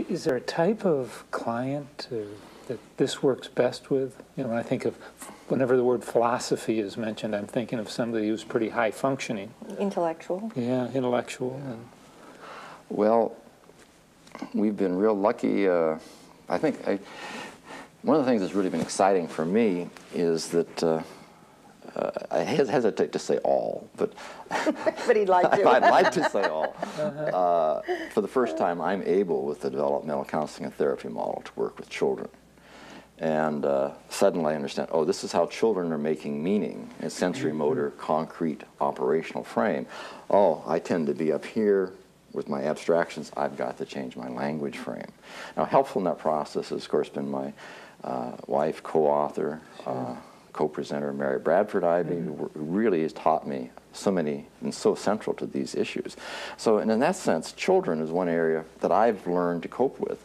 Is there a type of client that this works best with? You know, when I think of, whenever the word philosophy is mentioned, I'm thinking of somebody who's pretty high functioning. Intellectual. Yeah, intellectual. And well, we've been real lucky. I think one of the things that's really been exciting for me is that I hesitate to say all, but but he'd like to. I'd like to say all. For the first time, I'm able, with the developmental counseling and therapy model, to work with children. And suddenly I understand, oh, this is how children are making meaning in sensory motor, concrete, operational frame. Oh, I tend to be up here with my abstractions. I've got to change my language frame. Now, helpful in that process has, of course, been my wife, co-author, co-presenter, Mary Bradford Ivey, who really has taught me so many and so central to these issues. So, and in that sense, children is one area that I've learned to cope with.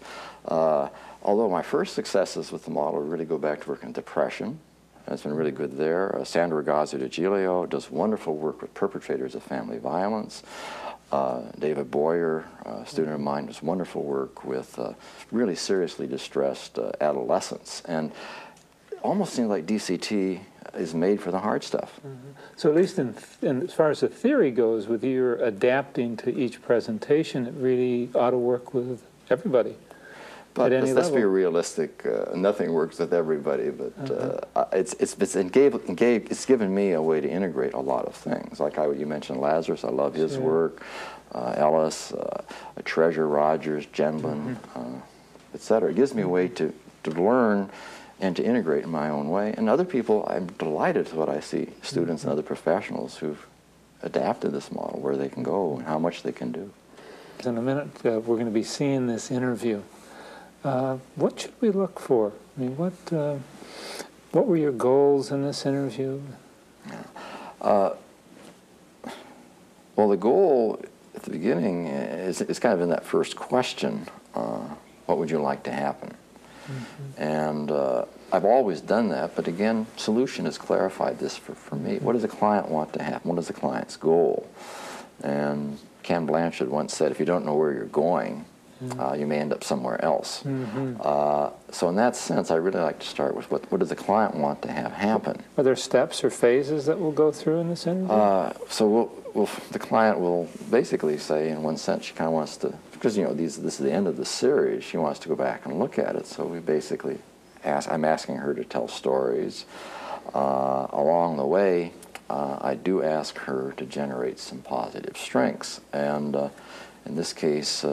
Although my first successes with the model really go back to working on depression. It's been really good there. Sandra Gazzo de Giglio does wonderful work with perpetrators of family violence. David Boyer, a student of mine, does wonderful work with really seriously distressed adolescents. And almost seems like DCT is made for the hard stuff. So at least in as far as the theory goes, with your adapting to each presentation, it really ought to work with everybody. But let's be realistic. Nothing works with everybody, but it's given me a way to integrate a lot of things. Like you mentioned Lazarus, I love his work. Ellis, Treasure Rogers, Genlin, etc. It gives me a way to learn and to integrate in my own way. And other people, I'm delighted with what I see, students and other professionals who've adapted this model, where they can go and how much they can do. In a minute, we're going to be seeing this interview. What should we look for? I mean, what were your goals in this interview? Well, the goal at the beginning is kind of in that first question, what would you like to happen? And I've always done that, but again, Solution has clarified this for me. What does the client want to happen? What is the client's goal? And Ken Blanchard once said, if you don't know where you're going, you may end up somewhere else. So in that sense, I really like to start with what does the client want to have happen? Are there steps or phases that we'll go through in this interview? So the client will basically say, in one sense, she kind of wants to, because you know this is the end of the series, she wants to go back and look at it. So we basically I'm asking her to tell stories. Along the way, I do ask her to generate some positive strengths, and in this case,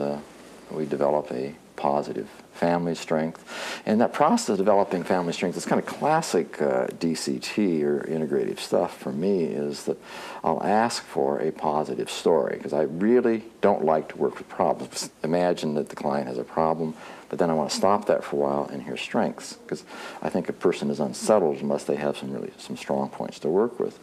we develop a positive family strength. And that process of developing family strength is kind of classic DCT or integrative stuff for me, is that I'll ask for a positive story, because I really don't like to work with problems. Imagine that the client has a problem, but then I want to stop that for a while and hear strengths, because I think a person is unsettled unless they have some strong points to work with.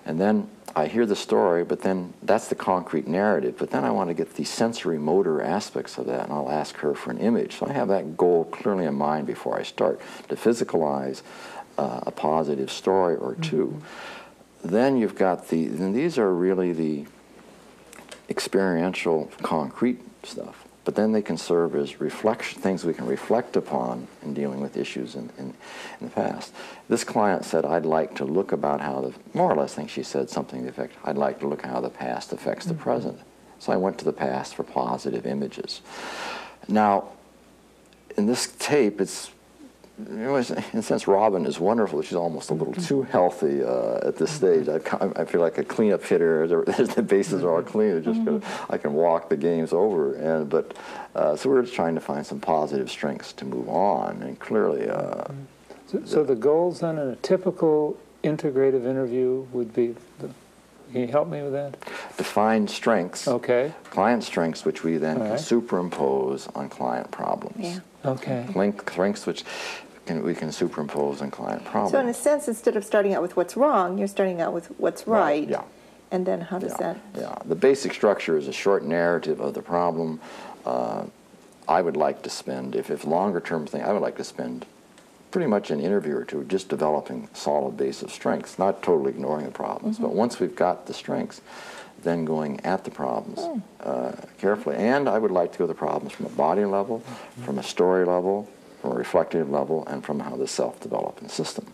And then I hear the story, but then that's the concrete narrative. But then I want to get the sensory motor aspects of that, and I'll ask her for an image. So I have that goal clearly in mind before I start, to physicalize a positive story or two. Then you've got and these are really the experiential, concrete stuff. But then they can serve as reflection, things we can reflect upon in dealing with issues in the past. This client said, I'd like to look about how more or less, I think she said something to the effect, I'd like to look at how the past affects the present. So I went to the past for positive images. Now, in this tape, it's, in a sense, Robin is wonderful. She's almost a little too healthy at this stage. I feel like a cleanup hitter. The bases are all clean. I can walk the games over. So we're just trying to find some positive strengths to move on. And clearly, so the goals then in a typical integrative interview would be. Can you help me with that? Define strengths. Okay. Client strengths, which we then can superimpose on client problems. Yeah. Okay. Strengths which we can superimpose on client problems. So in a sense, instead of starting out with what's wrong, you're starting out with what's right. Yeah. And then how does that? Yeah. The basic structure is a short narrative of the problem. I would like to spend, if longer term thing, I would like to spend pretty much an interview or two just developing a solid base of strengths, not totally ignoring the problems. But once we've got the strengths, then going at the problems carefully. And I would like to go to the problems from a body level, from a story level, from a reflective level, and from how the self-developing system.